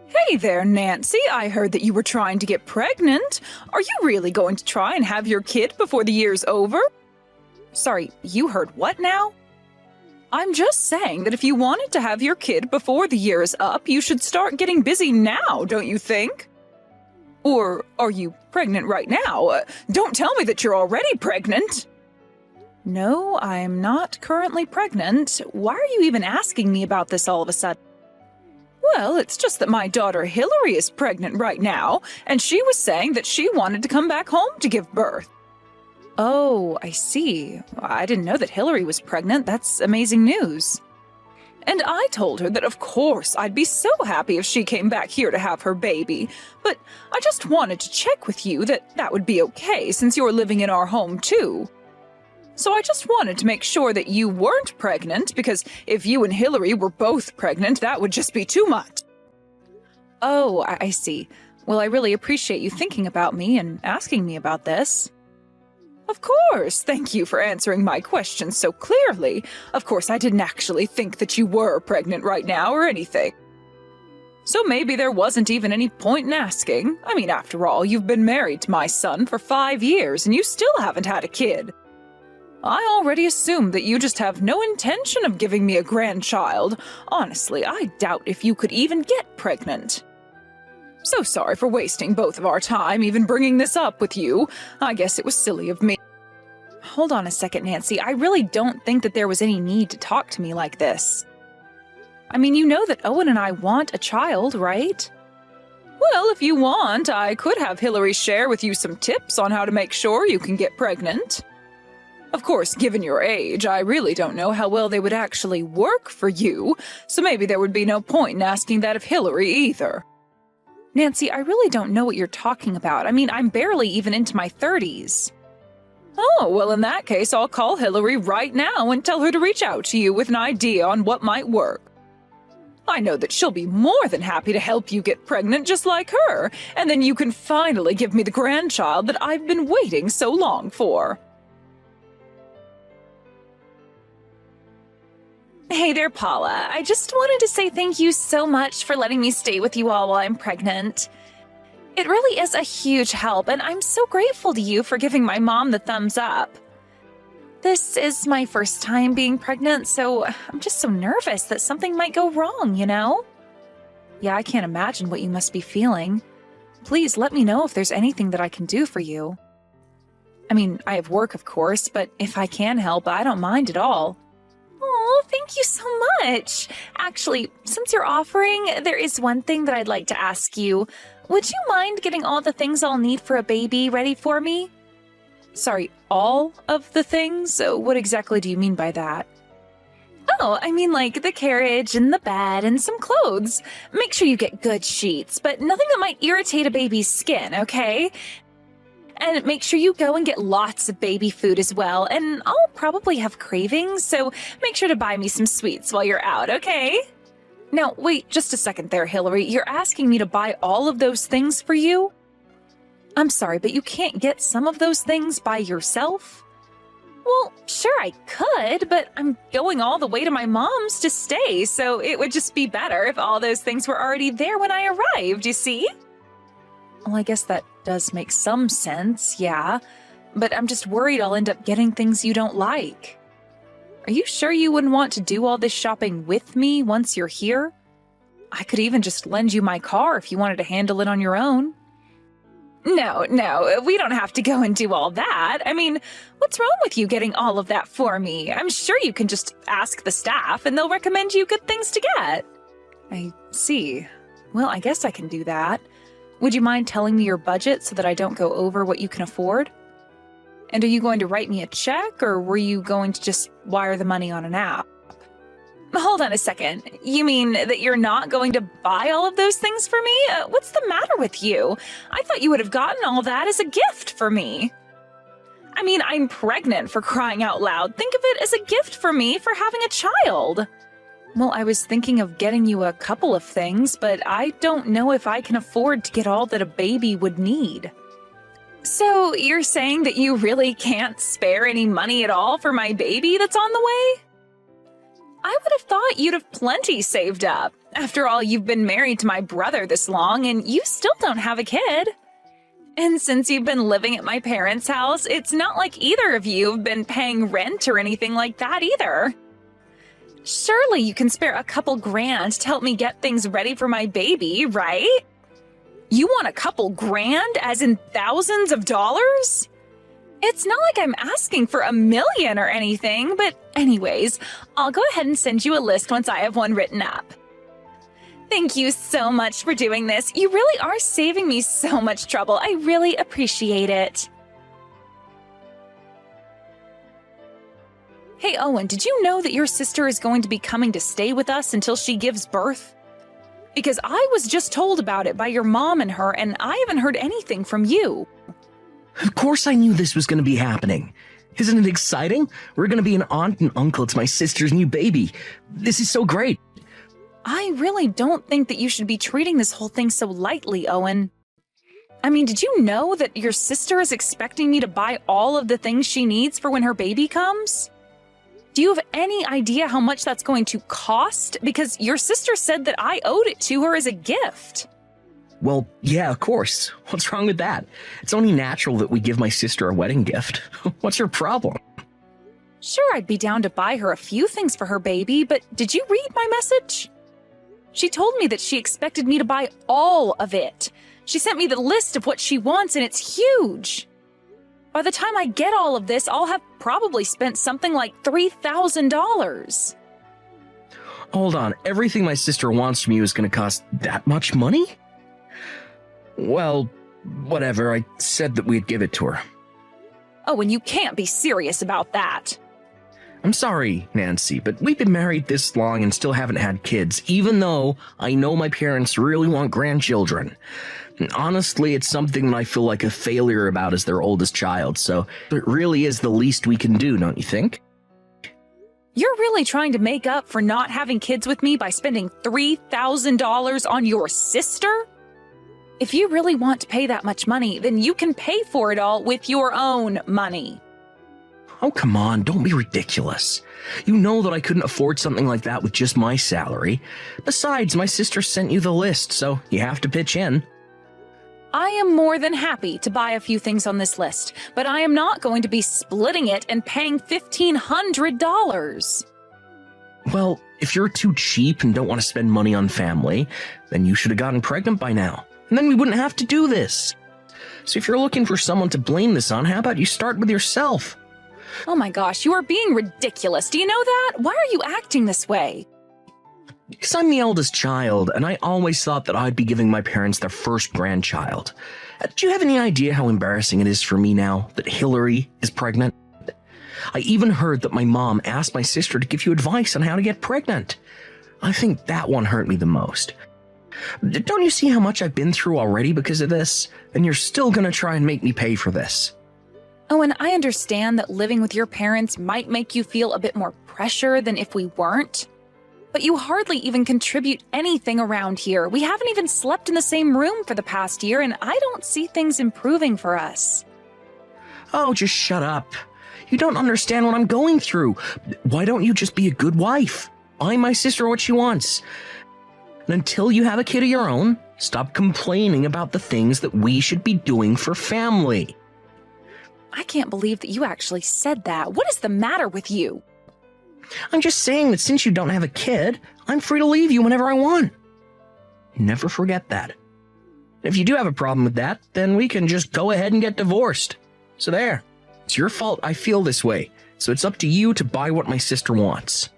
Hey there, Nancy. I heard that you were trying to get pregnant. Are you really going to try and have your kid before the year's over? Sorry, you heard what now? I'm just saying that if you wanted to have your kid before the year is up, you should start getting busy now, don't you think? Or are you pregnant right now? Don't tell me that you're already pregnant. No, I'm not currently pregnant. Why are you even asking me about this all of a sudden? Well, it's just that my daughter Hillary is pregnant right now, and she was saying that she wanted to come back home to give birth. Oh, I see. I didn't know that Hillary was pregnant. That's amazing news. And I told her that of course I'd be so happy if she came back here to have her baby, but I just wanted to check with you that that would be okay since you're living in our home too. So I just wanted to make sure that you weren't pregnant, because if you and Hillary were both pregnant, that would just be too much. Oh, I see. Well, I really appreciate you thinking about me and asking me about this. Of course, thank you for answering my questions so clearly. Of course, I didn't actually think that you were pregnant right now or anything. So maybe there wasn't even any point in asking. I mean, after all, you've been married to my son for 5 years and you still haven't had a kid. I already assumed that you just have no intention of giving me a grandchild. Honestly, I doubt if you could even get pregnant. So sorry for wasting both of our time even bringing this up with you. I guess it was silly of me. Hold on a second, Nancy. I really don't think that there was any need to talk to me like this. I mean, you know that Owen and I want a child, right? Well, if you want, I could have Hillary share with you some tips on how to make sure you can get pregnant. Of course, given your age, I really don't know how well they would actually work for you, so maybe there would be no point in asking that of Hillary either. Nancy, I really don't know what you're talking about. I mean, I'm barely even into my 30s. Oh, well, in that case, I'll call Hillary right now and tell her to reach out to you with an idea on what might work. I know that she'll be more than happy to help you get pregnant just like her, and then you can finally give me the grandchild that I've been waiting so long for. Hey there, Paula. I just wanted to say thank you so much for letting me stay with you all while I'm pregnant. It really is a huge help, and I'm so grateful to you for giving my mom the thumbs up. This is my first time being pregnant, so I'm just so nervous that something might go wrong, you know? Yeah, I can't imagine what you must be feeling. Please let me know if there's anything that I can do for you. I mean, I have work, of course, but if I can help, I don't mind at all. Oh, thank you so much. Actually, since you're offering, there is one thing that I'd like to ask you. Would you mind getting all the things I'll need for a baby ready for me? Sorry, all of the things? What exactly do you mean by that? Oh, I mean like the carriage and the bed and some clothes. Make sure you get good sheets, but nothing that might irritate a baby's skin, okay? And make sure you go and get lots of baby food as well. And I'll probably have cravings, so make sure to buy me some sweets while you're out, okay? Now, wait just a second there, Hillary. You're asking me to buy all of those things for you? I'm sorry, but you can't get some of those things by yourself? Well, sure I could, but I'm going all the way to my mom's to stay, so it would just be better if all those things were already there when I arrived, you see? Well, I guess that does make some sense, yeah. But I'm just worried I'll end up getting things you don't like. Are you sure you wouldn't want to do all this shopping with me once you're here? I could even just lend you my car if you wanted to handle it on your own. No, we don't have to go and do all that. I mean, what's wrong with you getting all of that for me? I'm sure you can just ask the staff and they'll recommend you good things to get. I see. Well, I guess I can do that. Would you mind telling me your budget so that I don't go over what you can afford? And are you going to write me a check, or were you going to just wire the money on an app? Hold on a second. You mean that you're not going to buy all of those things for me? What's the matter with you? I thought you would have gotten all that as a gift for me. I mean, I'm pregnant, for crying out loud. Think of it as a gift for me for having a child. Well, I was thinking of getting you a couple of things, but I don't know if I can afford to get all that a baby would need. So you're saying that you really can't spare any money at all for my baby that's on the way? I would have thought you'd have plenty saved up. After all, you've been married to my brother this long and you still don't have a kid. And since you've been living at my parents' house, it's not like either of you have been paying rent or anything like that either. Surely you can spare a couple grand to help me get things ready for my baby, right? You want a couple grand, as in thousands of dollars? It's not like I'm asking for $1 million or anything, but anyways, I'll go ahead and send you a list once I have one written up. Thank you so much for doing this. You really are saving me so much trouble. I really appreciate it. Hey, Owen, did you know that your sister is going to be coming to stay with us until she gives birth? Because I was just told about it by your mom and her, and I haven't heard anything from you. Of course I knew this was going to be happening. Isn't it exciting? We're going to be an aunt and uncle to my sister's new baby. This is so great. I really don't think that you should be treating this whole thing so lightly, Owen. I mean, did you know that your sister is expecting me to buy all of the things she needs for when her baby comes? Do you have any idea how much that's going to cost? Because your sister said that I owed it to her as a gift. Well, yeah, of course. What's wrong with that? It's only natural that we give my sister a wedding gift. What's your problem? Sure, I'd be down to buy her a few things for her baby, but did you read my message? She told me that she expected me to buy all of it. She sent me the list of what she wants, and it's huge. By the time I get all of this, I'll have probably spent something like $3,000. Hold on, everything my sister wants from you is going to cost that much money? Well, whatever, I said that we'd give it to her. Oh, and you can't be serious about that. I'm sorry, Nancy, but we've been married this long and still haven't had kids, even though I know my parents really want grandchildren. And honestly, it's something that I feel like a failure about as their oldest child, so it really is the least we can do, don't you think? You're really trying to make up for not having kids with me by spending $3,000 on your sister? If you really want to pay that much money, then you can pay for it all with your own money. Oh, come on, don't be ridiculous. You know that I couldn't afford something like that with just my salary. Besides, my sister sent you the list, so you have to pitch in. I am more than happy to buy a few things on this list, but I am not going to be splitting it and paying $1,500. Well, if you're too cheap and don't want to spend money on family, then you should have gotten pregnant by now. And then we wouldn't have to do this. So if you're looking for someone to blame this on, how about you start with yourself? Oh my gosh, you are being ridiculous. Do you know that? Why are you acting this way? Because I'm the eldest child, and I always thought that I'd be giving my parents their first grandchild. Do you have any idea how embarrassing it is for me now that Hillary is pregnant? I even heard that my mom asked my sister to give you advice on how to get pregnant. I think that one hurt me the most. Don't you see how much I've been through already because of this? And you're still gonna try and make me pay for this. Oh, and I understand that living with your parents might make you feel a bit more pressure than if we weren't. But you hardly even contribute anything around here. We haven't even slept in the same room for the past year, and I don't see things improving for us. Oh, just shut up. You don't understand what I'm going through. Why don't you just be a good wife? Buy my sister what she wants. And until you have a kid of your own, stop complaining about the things that we should be doing for family. I can't believe that you actually said that. What is the matter with you? I'm just saying that since you don't have a kid, I'm free to leave you whenever I want. Never forget that. If you do have a problem with that, then we can just go ahead and get divorced. So there. It's your fault I feel this way, so it's up to you to buy what my sister wants.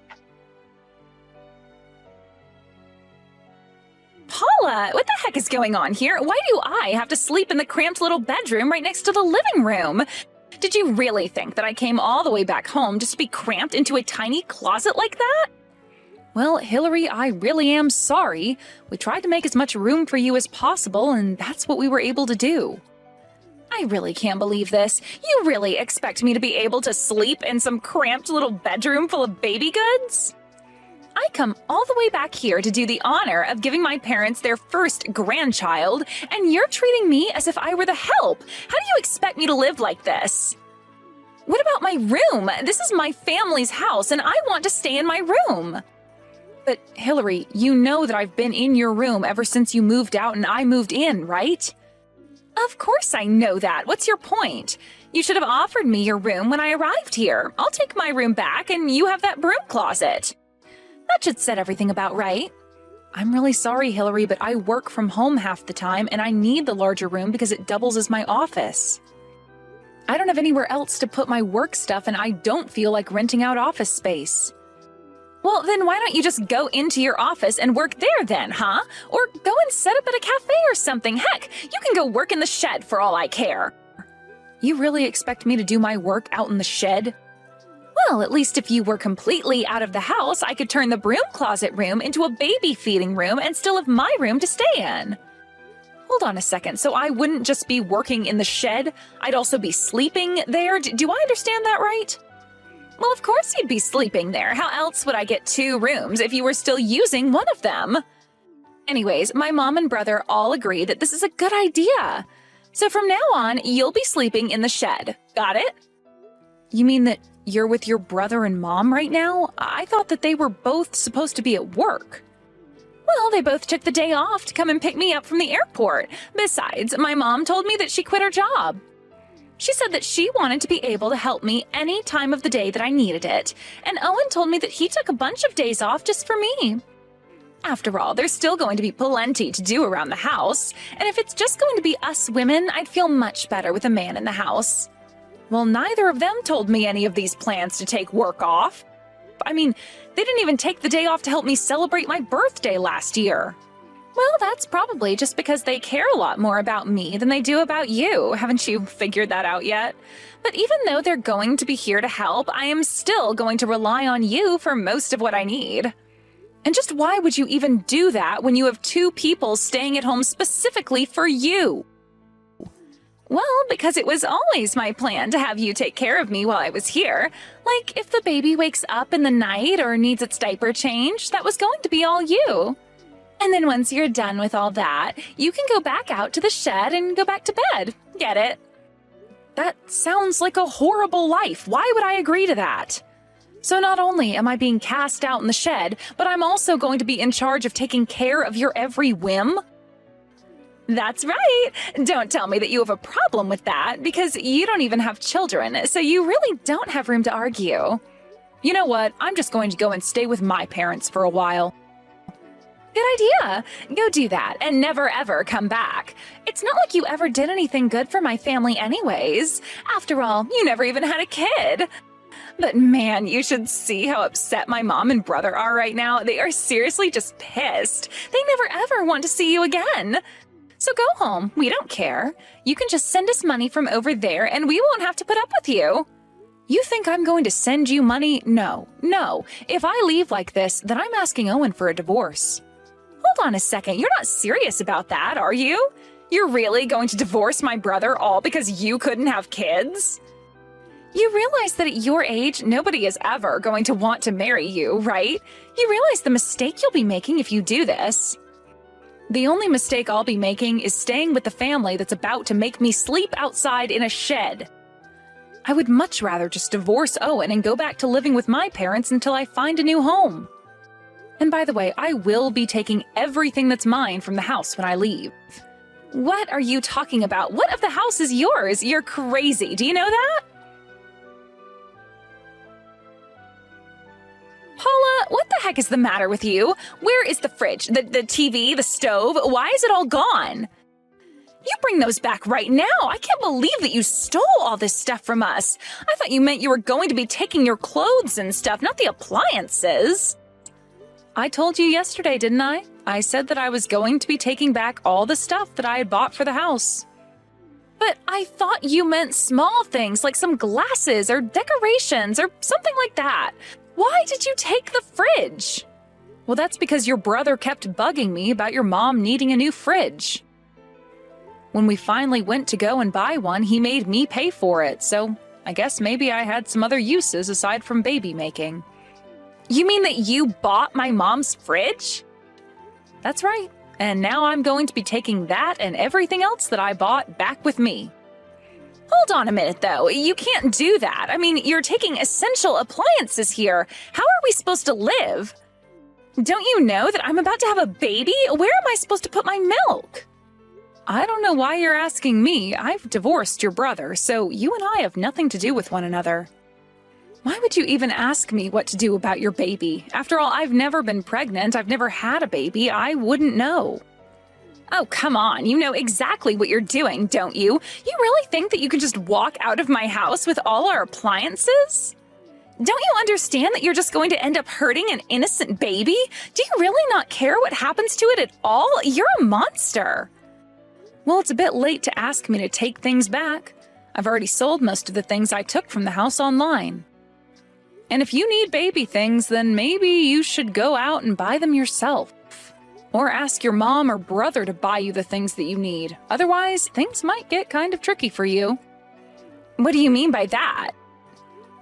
Paula, what the heck is going on here? Why do I have to sleep in the cramped little bedroom right next to the living room? Did you really think that I came all the way back home just to be cramped into a tiny closet like that? Well, Hillary, I really am sorry. We tried to make as much room for you as possible, and that's what we were able to do. I really can't believe this. You really expect me to be able to sleep in some cramped little bedroom full of baby goods? I come all the way back here to do the honor of giving my parents their first grandchild, and you're treating me as if I were the help. How do you expect me to live like this? What about my room? This is my family's house, and I want to stay in my room. But Hillary, you know that I've been in your room ever since you moved out and I moved in, right? Of course I know that. What's your point? You should have offered me your room when I arrived here. I'll take my room back and you have that broom closet. That should set everything about right. I'm really sorry, Hillary, but I work from home half the time and I need the larger room because it doubles as my office. I don't have anywhere else to put my work stuff and I don't feel like renting out office space. Well, then why don't you just go into your office and work there then, huh? Or go and set up at a cafe or something. Heck, you can go work in the shed for all I care. You really expect me to do my work out in the shed? Well, at least if you were completely out of the house, I could turn the broom closet room into a baby feeding room and still have my room to stay in. Hold on a second, so I wouldn't just be working in the shed, I'd also be sleeping there? Do I understand that right? Well, of course you'd be sleeping there. How else would I get 2 rooms if you were still using one of them? Anyways, my mom and brother all agree that this is a good idea. So from now on, you'll be sleeping in the shed. Got it? You mean that you're with your brother and mom right now? I thought that they were both supposed to be at work. Well, they both took the day off to come and pick me up from the airport. Besides, my mom told me that she quit her job. She said that she wanted to be able to help me any time of the day that I needed it, and Owen told me that he took a bunch of days off just for me. After all, there's still going to be plenty to do around the house, and if it's just going to be us women, I'd feel much better with a man in the house. Well, neither of them told me any of these plans to take work off. I mean, they didn't even take the day off to help me celebrate my birthday last year. Well, that's probably just because they care a lot more about me than they do about you. Haven't you figured that out yet? But even though they're going to be here to help, I am still going to rely on you for most of what I need. And just why would you even do that when you have 2 people staying at home specifically for you? Well, because it was always my plan to have you take care of me while I was here. Like, if the baby wakes up in the night or needs its diaper changed, that was going to be all you. And then once you're done with all that, you can go back out to the shed and go back to bed. Get it? That sounds like a horrible life. Why would I agree to that? So not only am I being cast out in the shed, but I'm also going to be in charge of taking care of your every whim? That's right. Don't tell me that you have a problem with that, because you don't even have children, so you really don't have room to argue. You know what? I'm just going to go and stay with my parents for a while. Good idea. Go do that and never ever come back. It's not like you ever did anything good for my family anyways. After all, you never even had a kid. But man, you should see how upset my mom and brother are right now. They are seriously just pissed. They never ever want to see you again. So go home. We don't care. You can just send us money from over there and we won't have to put up with you. You think I'm going to send you money? No. If I leave like this, then I'm asking Owen for a divorce. Hold on a second. You're not serious about that, are you? You're really going to divorce my brother all because you couldn't have kids? You realize that at your age, nobody is ever going to want to marry you, right? You realize the mistake you'll be making if you do this. The only mistake I'll be making is staying with the family that's about to make me sleep outside in a shed. I would much rather just divorce Owen and go back to living with my parents until I find a new home. And by the way, I will be taking everything that's mine from the house when I leave. What are you talking about? What of the house is yours? You're crazy. Do you know that? Paula, what the heck is the matter with you? Where is the fridge, the TV, the stove? Why is it all gone? You bring those back right now. I can't believe that you stole all this stuff from us. I thought you meant you were going to be taking your clothes and stuff, not the appliances. I told you yesterday, didn't I? I said that I was going to be taking back all the stuff that I had bought for the house. But I thought you meant small things like some glasses or decorations or something like that. Why did you take the fridge? Well, that's because your brother kept bugging me about your mom needing a new fridge. When we finally went to go and buy one, he made me pay for it, so I guess maybe I had some other uses aside from baby making. You mean that you bought my mom's fridge? That's right, and now I'm going to be taking that and everything else that I bought back with me. Hold on a minute, though. You can't do that. I mean, you're taking essential appliances here. How are we supposed to live? Don't you know that I'm about to have a baby? Where am I supposed to put my milk? I don't know why you're asking me. I've divorced your brother, so you and I have nothing to do with one another. Why would you even ask me what to do about your baby? After all, I've never been pregnant. I've never had a baby. I wouldn't know. Oh, come on. You know exactly what you're doing, don't you? You really think that you can just walk out of my house with all our appliances? Don't you understand that you're just going to end up hurting an innocent baby? Do you really not care what happens to it at all? You're a monster. Well, it's a bit late to ask me to take things back. I've already sold most of the things I took from the house online. And if you need baby things, then maybe you should go out and buy them yourself. Or ask your mom or brother to buy you the things that you need. Otherwise, things might get kind of tricky for you. What do you mean by that?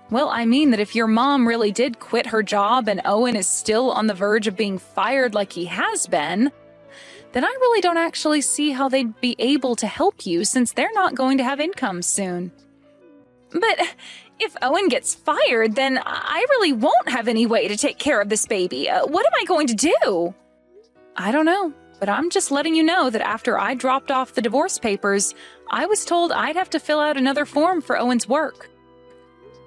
Well, I mean that if your mom really did quit her job and Owen is still on the verge of being fired like he has been, then I really don't actually see how they'd be able to help you since they're not going to have income soon. But if Owen gets fired, then I really won't have any way to take care of this baby. What am I going to do? I don't know, but I'm just letting you know that after I dropped off the divorce papers, I was told I'd have to fill out another form for Owen's work.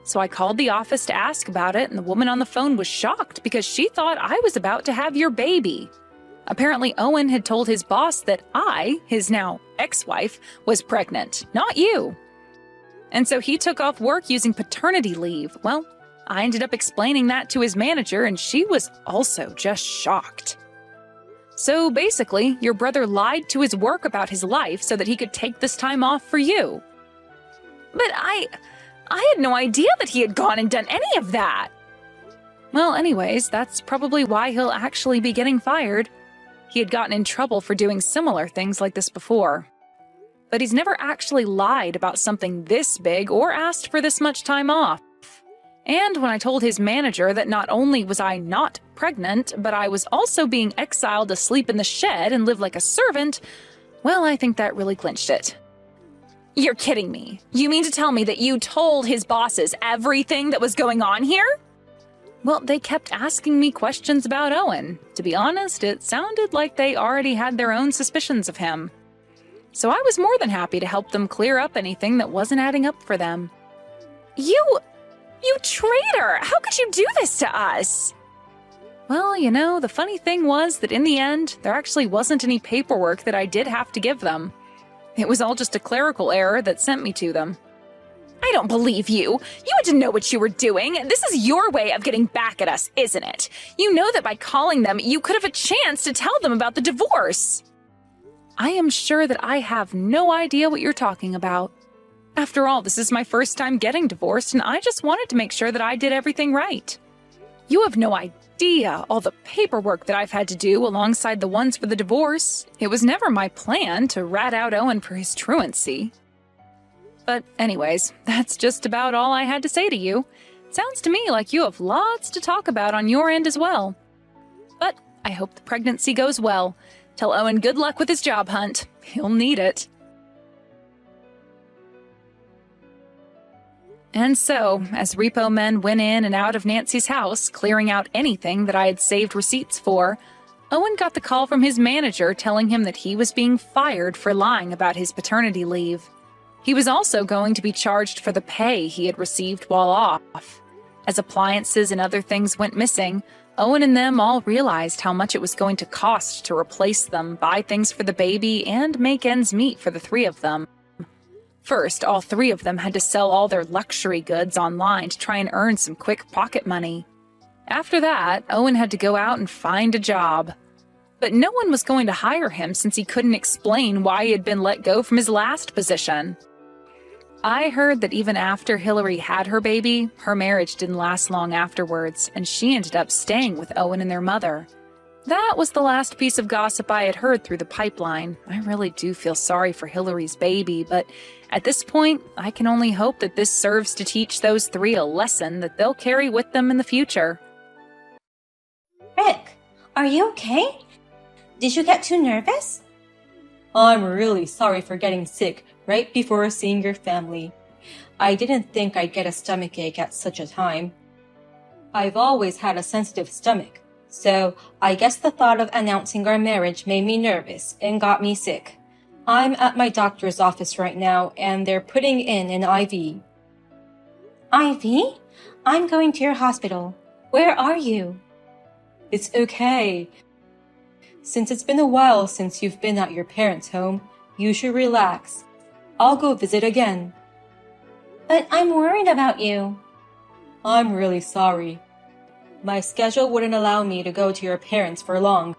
So I called the office to ask about it, and the woman on the phone was shocked because she thought I was about to have your baby. Apparently, Owen had told his boss that I, his now ex-wife, was pregnant, not you. And so he took off work using paternity leave. Well, I ended up explaining that to his manager, and she was also just shocked. So basically, your brother lied to his work about his life so that he could take this time off for you. But I had no idea that he had gone and done any of that. Well, anyways, that's probably why he'll actually be getting fired. He had gotten in trouble for doing similar things like this before. But he's never actually lied about something this big or asked for this much time off. And when I told his manager that not only was I not pregnant, but I was also being exiled to sleep in the shed and live like a servant, well, I think that really clinched it. You're kidding me. You mean to tell me that you told his bosses everything that was going on here? Well, they kept asking me questions about Owen. To be honest, it sounded like they already had their own suspicions of him. So I was more than happy to help them clear up anything that wasn't adding up for them. You traitor! How could you do this to us? Well, you know, the funny thing was that in the end, there actually wasn't any paperwork that I did have to give them. It was all just a clerical error that sent me to them. I don't believe you. You had to know what you were doing. This is your way of getting back at us, isn't it? You know that by calling them, you could have a chance to tell them about the divorce. I am sure that I have no idea what you're talking about. After all, this is my first time getting divorced, and I just wanted to make sure that I did everything right. You have no idea all the paperwork that I've had to do alongside the ones for the divorce. It was never my plan to rat out Owen for his truancy. But anyways, that's just about all I had to say to you. Sounds to me like you have lots to talk about on your end as well. But I hope the pregnancy goes well. Tell Owen good luck with his job hunt. He'll need it. And so, as repo men went in and out of Nancy's house, clearing out anything that I had saved receipts for, Owen got the call from his manager telling him that he was being fired for lying about his paternity leave. He was also going to be charged for the pay he had received while off. As appliances and other things went missing, Owen and them all realized how much it was going to cost to replace them, buy things for the baby, and make ends meet for the three of them. First, all three of them had to sell all their luxury goods online to try and earn some quick pocket money. After that, Owen had to go out and find a job. But no one was going to hire him since he couldn't explain why he had been let go from his last position. I heard that even after Hillary had her baby, her marriage didn't last long afterwards, and she ended up staying with Owen and their mother. That was the last piece of gossip I had heard through the pipeline. I really do feel sorry for Hillary's baby, but at this point, I can only hope that this serves to teach those three a lesson that they'll carry with them in the future. Rick, are you okay? Did you get too nervous? I'm really sorry for getting sick right before seeing your family. I didn't think I'd get a stomachache at such a time. I've always had a sensitive stomach, So I guess the thought of announcing our marriage made me nervous and got me sick. I'm at my doctor's office right now and they're putting in an IV. Ivy? I'm going to your hospital. Where are you? It's okay. Since it's been a while since you've been at your parents' home, you should relax. I'll go visit again. But I'm worried about you. I'm really sorry. My schedule wouldn't allow me to go to your parents for long,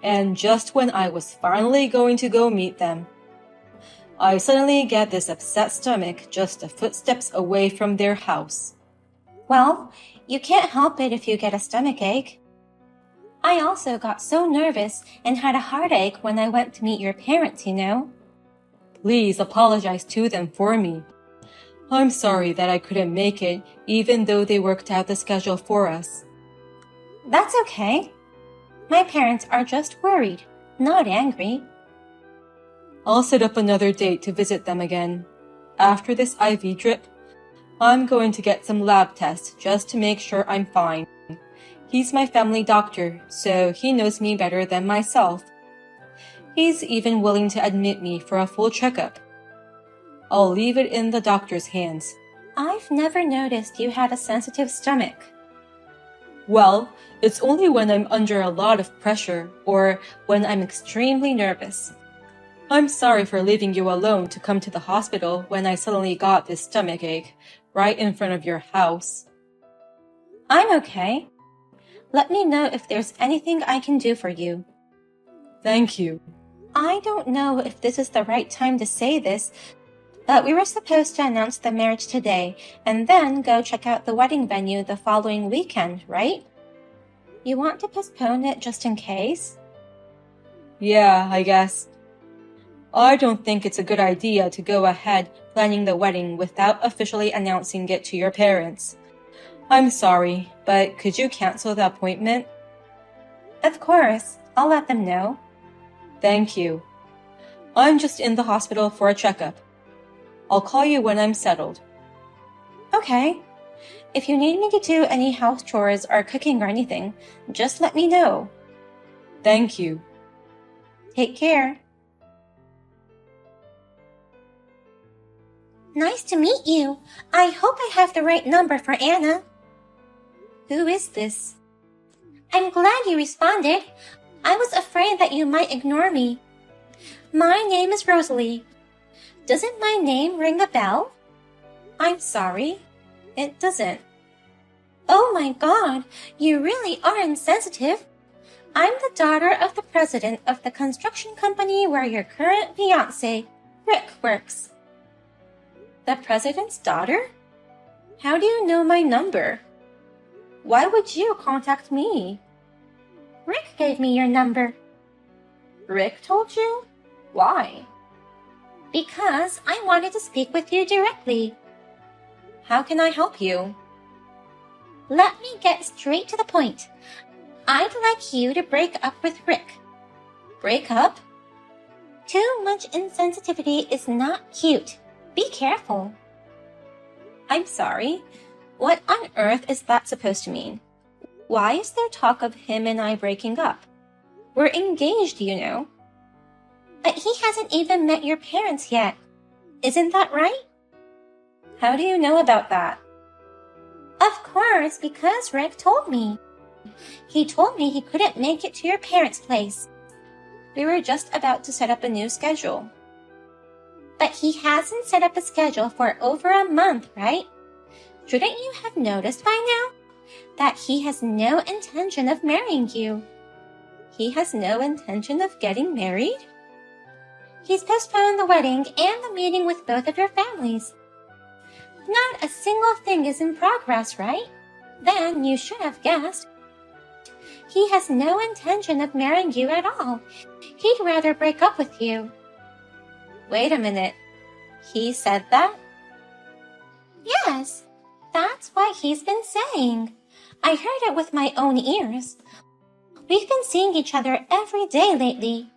and just when I was finally going to go meet them, I suddenly get this upset stomach just a footsteps away from their house. Well, you can't help it if you get a stomach ache. I also got so nervous and had a heartache when I went to meet your parents, you know. Please apologize to them for me. I'm sorry that I couldn't make it, even though they worked out the schedule for us. That's okay. My parents are just worried, not angry. I'll set up another date to visit them again. After this IV drip, I'm going to get some lab tests just to make sure I'm fine. He's my family doctor, so he knows me better than myself. He's even willing to admit me for a full checkup. I'll leave it in the doctor's hands. I've never noticed you had a sensitive stomach. Well, it's only when I'm under a lot of pressure or when I'm extremely nervous. I'm sorry for leaving you alone to come to the hospital when I suddenly got this stomach ache right in front of your house. I'm okay. Let me know if there's anything I can do for you. Thank you. I don't know if this is the right time to say this, but we were supposed to announce the marriage today and then go check out the wedding venue the following weekend, right? You want to postpone it just in case? Yeah, I guess. I don't think it's a good idea to go ahead planning the wedding without officially announcing it to your parents. I'm sorry, but could you cancel the appointment? Of course, I'll let them know. Thank you. I'm just in the hospital for a checkup. I'll call you when I'm settled. Okay. If you need me to do any house chores or cooking or anything, just let me know. Thank you. Take care. Nice to meet you. I hope I have the right number for Anna. Who is this? I'm glad you responded. I was afraid that you might ignore me. My name is Rosalie. Doesn't my name ring a bell? I'm sorry. It doesn't. Oh my God, you really are insensitive. I'm the daughter of the president of the construction company where your current fiancé, Rick, works. The president's daughter? How do you know my number? Why would you contact me? Rick gave me your number. Rick told you? Why? Because I wanted to speak with you directly. How can I help you? Let me get straight to the point. I'd like you to break up with Rick. Break up? Too much insensitivity is not cute. Be careful. I'm sorry. What on earth is that supposed to mean? Why is there talk of him and I breaking up? We're engaged, you know. But he hasn't even met your parents yet. Isn't that right? How do you know about that? Of course, because Rick told me. He told me he couldn't make it to your parents' place. We were just about to set up a new schedule. But he hasn't set up a schedule for over a month, right? Shouldn't you have noticed by now that he has no intention of marrying you? He has no intention of getting married? He's postponed the wedding and the meeting with both of your families. Not a single thing is in progress, right? Then you should have guessed. He has no intention of marrying you at all. He'd rather break up with you. Wait a minute. He said that? Yes, that's what he's been saying. I heard it with my own ears. We've been seeing each other every day lately.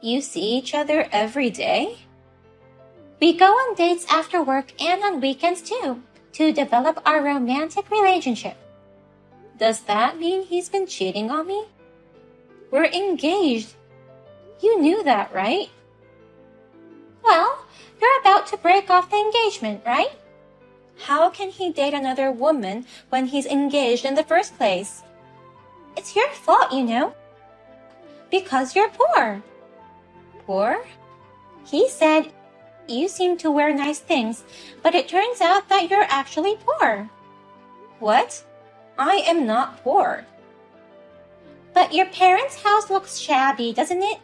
You see each other every day? We go on dates after work and on weekends too, to develop our romantic relationship. Does that mean he's been cheating on me? We're engaged. You knew that, right? Well, you're about to break off the engagement, right? How can he date another woman when he's engaged in the first place? It's your fault, you know. Because you're poor. Poor? He said you seem to wear nice things, but it turns out that you're actually poor. What? I am not poor. But your parents' house looks shabby, doesn't it?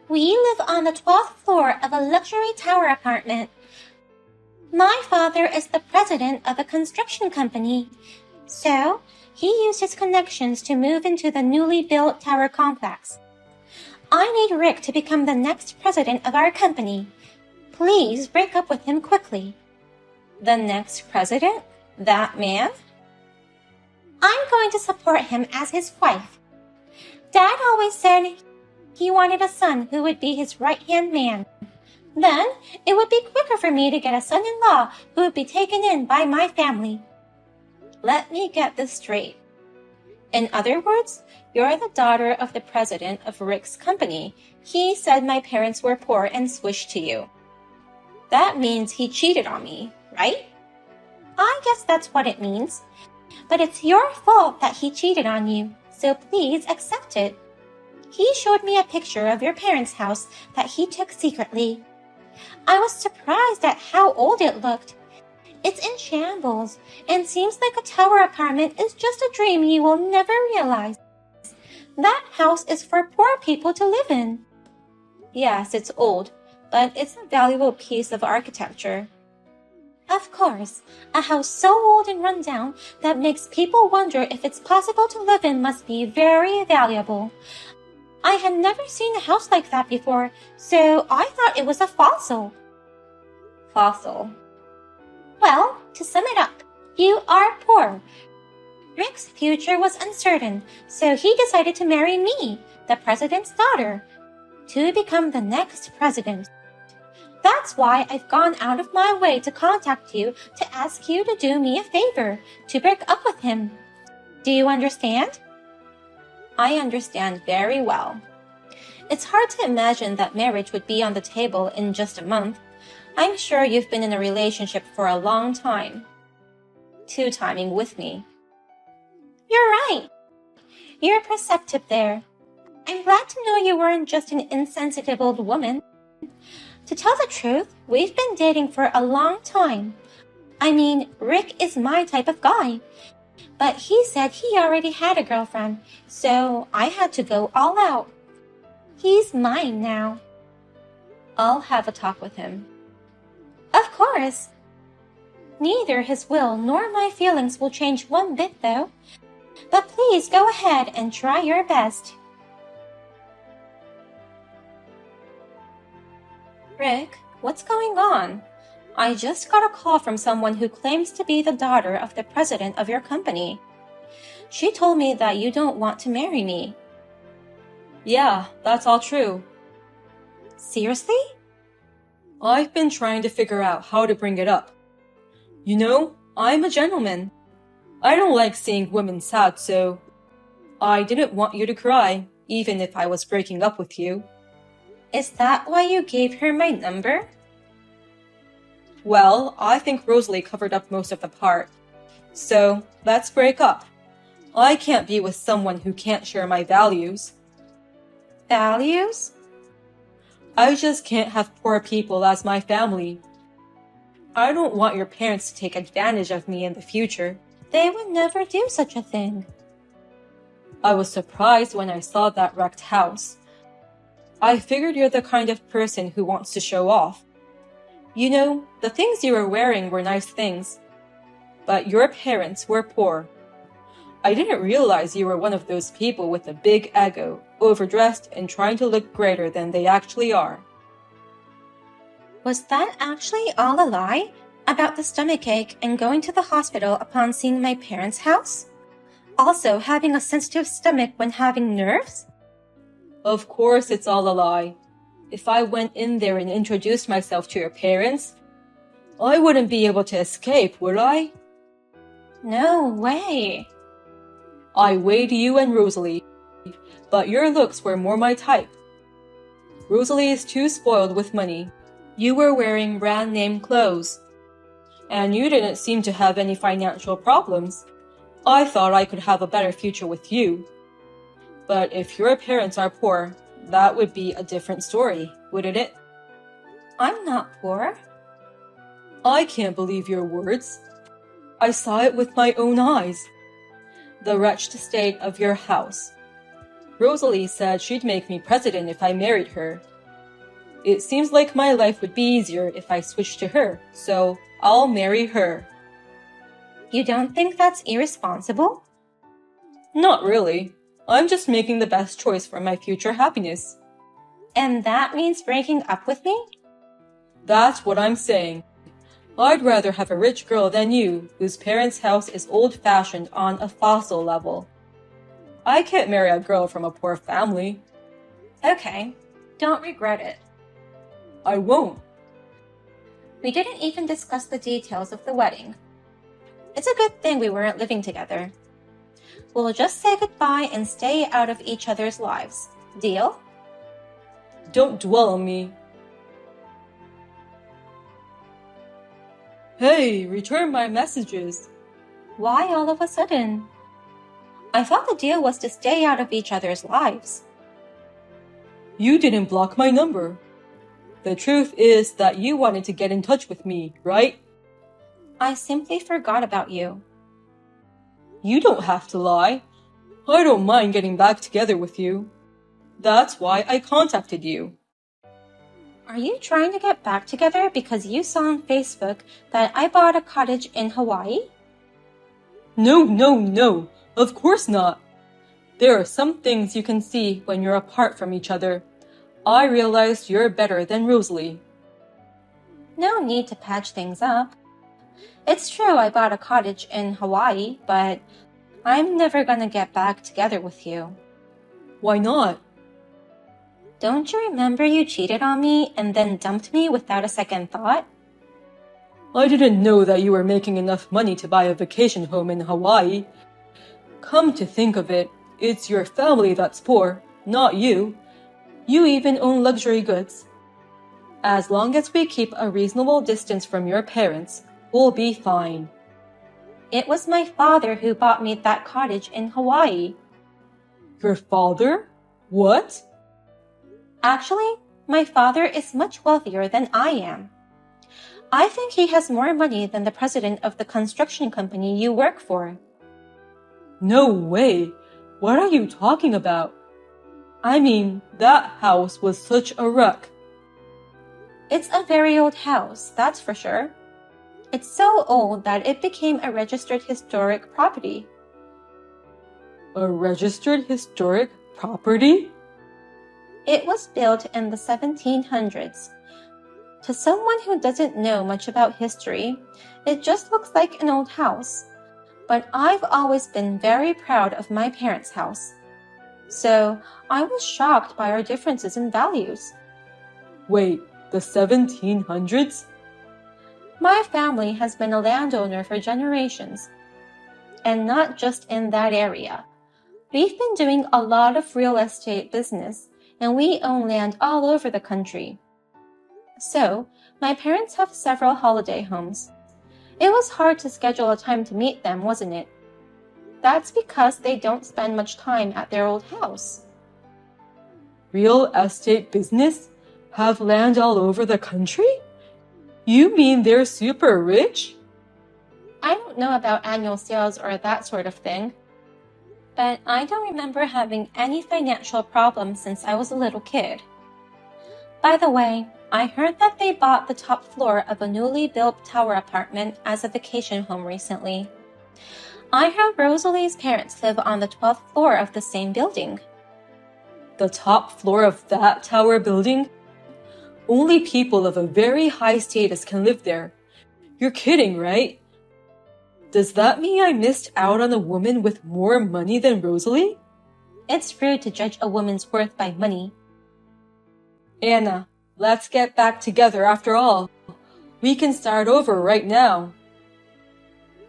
We live on the 12th floor of a luxury tower apartment. My father is the president of a construction company, so he used his connections to move into the newly built tower complex. I need Rick to become the next president of our company. Please break up with him quickly. The next president? That man? I'm going to support him as his wife. Dad always said he wanted a son who would be his right-hand man. Then it would be quicker for me to get a son-in-law who would be taken in by my family. Let me get this straight. In other words, you're the daughter of the president of Rick's company. He said my parents were poor and switched to you. That means he cheated on me, right? I guess that's what it means. But it's your fault that he cheated on you, so please accept it. He showed me a picture of your parents' house that he took secretly. I was surprised at how old it looked. It's in shambles and seems like a tower apartment is just a dream you will never realize. That house is for poor people to live in. Yes, it's old, but it's a valuable piece of architecture. Of course, a house so old and run down that makes people wonder if it's possible to live in must be very valuable. I had never seen a house like that before, so I thought it was a fossil. Fossil. Well, to sum it up, you are poor. Rick's future was uncertain, so he decided to marry me, the president's daughter, to become the next president. That's why I've gone out of my way to contact you to ask you to do me a favor, to break up with him. Do you understand? I understand very well. It's hard to imagine that marriage would be on the table in just a month. I'm sure you've been in a relationship for a long time. Two-timing with me. You're right. You're perceptive there. I'm glad to know you weren't just an insensitive old woman. To tell the truth, we've been dating for a long time. I mean, Rick is my type of guy. But he said he already had a girlfriend, so I had to go all out. He's mine now. I'll have a talk with him. Of course. Neither his will nor my feelings will change one bit, though. But please go ahead and try your best. Rick, what's going on? I just got a call from someone who claims to be the daughter of the president of your company. She told me that you don't want to marry me. Yeah, that's all true. Seriously? I've been trying to figure out how to bring it up. You know, I'm a gentleman. I don't like seeing women sad, so I didn't want you to cry, even if I was breaking up with you. Is that why you gave her my number? Well, I think Rosalie covered up most of the part. So, let's break up. I can't be with someone who can't share my values. Values? I just can't have poor people as my family. I don't want your parents to take advantage of me in the future. They would never do such a thing. I was surprised when I saw that wrecked house. I figured you're the kind of person who wants to show off. You know, the things you were wearing were nice things. But your parents were poor. I didn't realize you were one of those people with a big ego, overdressed and trying to look greater than they actually are. Was that actually all a lie? About the stomachache and going to the hospital upon seeing my parents' house? Also having a sensitive stomach when having nerves? Of course it's all a lie. If I went in there and introduced myself to your parents, I wouldn't be able to escape, would I? No way. I weighed you and Rosalie, but your looks were more my type. Rosalie is too spoiled with money. You were wearing brand name clothes, and you didn't seem to have any financial problems. I thought I could have a better future with you. But if your parents are poor, that would be a different story, wouldn't it? I'm not poor. I can't believe your words. I saw it with my own eyes. The wretched state of your house. Rosalie said she'd make me president if I married her. It seems like my life would be easier if I switched to her, so I'll marry her. You don't think that's irresponsible? Not really. I'm just making the best choice for my future happiness. And that means breaking up with me? That's what I'm saying. I'd rather have a rich girl than you, whose parents' house is old-fashioned on a fossil level. I can't marry a girl from a poor family. Okay, don't regret it. I won't. We didn't even discuss the details of the wedding. It's a good thing we weren't living together. We'll just say goodbye and stay out of each other's lives. Deal? Don't dwell on me. Hey, return my messages. Why all of a sudden? I thought the deal was to stay out of each other's lives. You didn't block my number. The truth is that you wanted to get in touch with me, right? I simply forgot about you. You don't have to lie. I don't mind getting back together with you. That's why I contacted you. Are you trying to get back together because you saw on Facebook that I bought a cottage in Hawaii? No. Of course not. There are some things you can see when you're apart from each other. I realized you're better than Rosalie. No need to patch things up. It's true I bought a cottage in Hawaii, but I'm never gonna get back together with you. Why not? Don't you remember you cheated on me and then dumped me without a second thought? I didn't know that you were making enough money to buy a vacation home in Hawaii. Come to think of it, it's your family that's poor, not you. You even own luxury goods. As long as we keep a reasonable distance from your parents, we'll be fine. It was my father who bought me that cottage in Hawaii. Your father? What? Actually, my father is much wealthier than I am. I think he has more money than the president of the construction company you work for. No way! What are you talking about? I mean, that house was such a wreck. It's a very old house, that's for sure. It's so old that it became a registered historic property. A registered historic property? It was built in the 1700s. To someone who doesn't know much about history, it just looks like an old house. But I've always been very proud of my parents' house. So I was shocked by our differences in values. Wait, the 1700s? My family has been a landowner for generations. And not just in that area. We've been doing a lot of real estate business, and we own land all over the country. So, my parents have several holiday homes. It was hard to schedule a time to meet them, wasn't it? That's because they don't spend much time at their old house. Real estate business? Have land all over the country? You mean they're super rich? I don't know about annual sales or that sort of thing, but I don't remember having any financial problems since I was a little kid. By the way, I heard that they bought the top floor of a newly built tower apartment as a vacation home recently. I heard Rosalie's parents live on the 12th floor of the same building. The top floor of that tower building? Only people of a very high status can live there. You're kidding, right? Does that mean I missed out on a woman with more money than Rosalie? It's rude to judge a woman's worth by money. Anna, let's get back together after all. We can start over right now.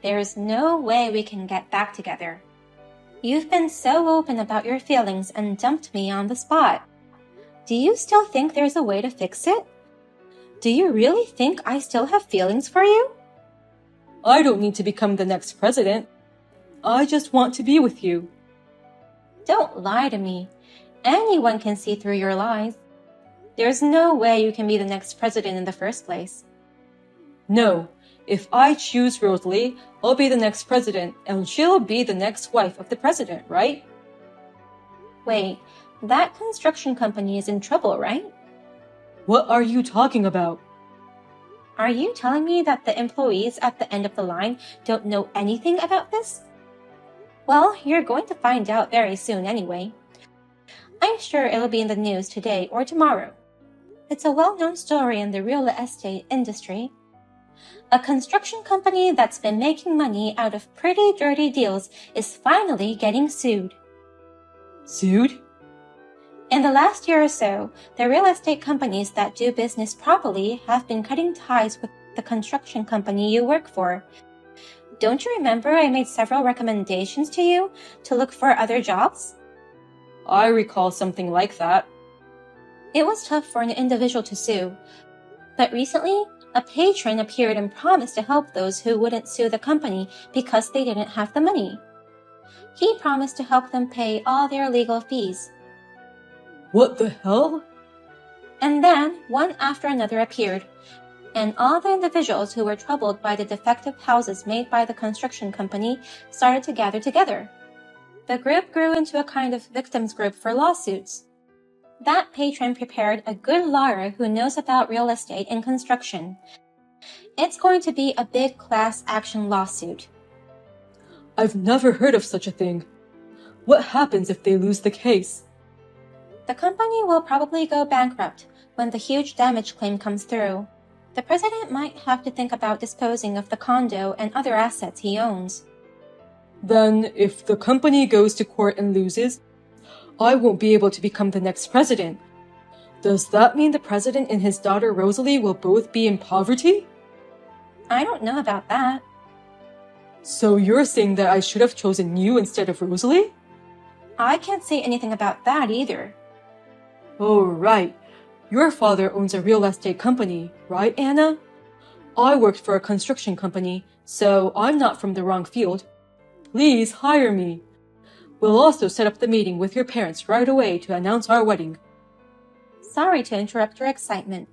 There's no way we can get back together. You've been so open about your feelings and dumped me on the spot. Do you still think there's a way to fix it? Do you really think I still have feelings for you? I don't need to become the next president. I just want to be with you. Don't lie to me. Anyone can see through your lies. There's no way you can be the next president in the first place. No, if I choose Rosalie, I'll be the next president, and she'll be the next wife of the president, right? Wait, that construction company is in trouble, right? What are you talking about? Are you telling me that the employees at the end of the line don't know anything about this? Well, you're going to find out very soon anyway. I'm sure it'll be in the news today or tomorrow. It's a well-known story in the real estate industry. A construction company that's been making money out of pretty dirty deals is finally getting sued. Sued? In the last year or so, the real estate companies that do business properly have been cutting ties with the construction company you work for. Don't you remember I made several recommendations to you to look for other jobs? I recall something like that. It was tough for an individual to sue, but recently, a patron appeared and promised to help those who wouldn't sue the company because they didn't have the money. He promised to help them pay all their legal fees. What the hell? And then, one after another appeared, and all the individuals who were troubled by the defective houses made by the construction company started to gather together. The group grew into a kind of victims group for lawsuits. That patron prepared a good lawyer who knows about real estate and construction. It's going to be a big class action lawsuit. I've never heard of such a thing. What happens if they lose the case? The company will probably go bankrupt when the huge damage claim comes through. The president might have to think about disposing of the condo and other assets he owns. Then, if the company goes to court and loses, I won't be able to become the next president. Does that mean the president and his daughter Rosalie will both be in poverty? I don't know about that. So you're saying that I should have chosen you instead of Rosalie? I can't say anything about that either. Oh, right. Your father owns a real estate company, right, Anna? I worked for a construction company, so I'm not from the wrong field. Please hire me. We'll also set up the meeting with your parents right away to announce our wedding. Sorry to interrupt your excitement,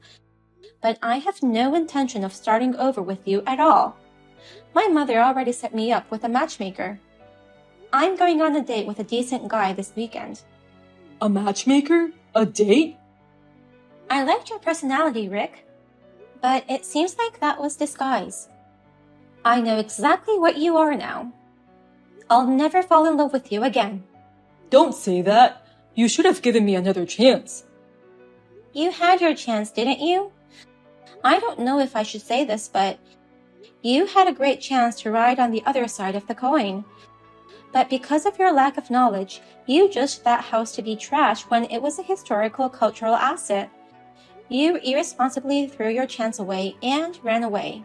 but I have no intention of starting over with you at all. My mother already set me up with a matchmaker. I'm going on a date with a decent guy this weekend. A matchmaker? A date? I liked your personality, Rick, but it seems like that was disguise. I know exactly what you are now. I'll never fall in love with you again. Don't say that. You should have given me another chance. You had your chance, didn't you? I don't know if I should say this, but you had a great chance to ride on the other side of the coin. But because of your lack of knowledge, you judged that house to be trash when it was a historical cultural asset. You irresponsibly threw your chance away and ran away.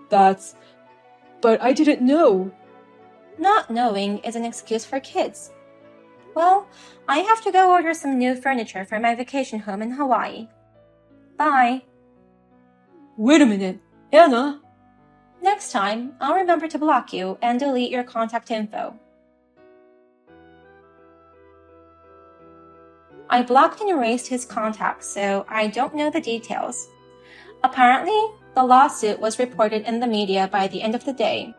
But I didn't know. Not knowing is an excuse for kids. Well, I have to go order some new furniture for my vacation home in Hawaii. Bye. Wait a minute, Anna. Next time, I'll remember to block you and delete your contact info. I blocked and erased his contacts, so I don't know the details. Apparently, the lawsuit was reported in the media by the end of the day,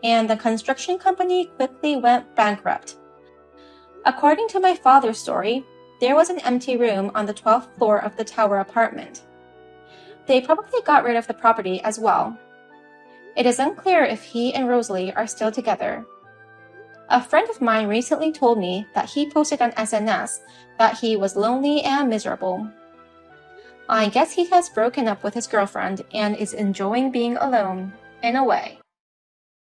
and the construction company quickly went bankrupt. According to my father's story, there was an empty room on the 12th floor of the tower apartment. They probably got rid of the property as well. It is unclear if he and Rosalie are still together. A friend of mine recently told me that he posted on SNS that he was lonely and miserable. I guess he has broken up with his girlfriend and is enjoying being alone, in a way.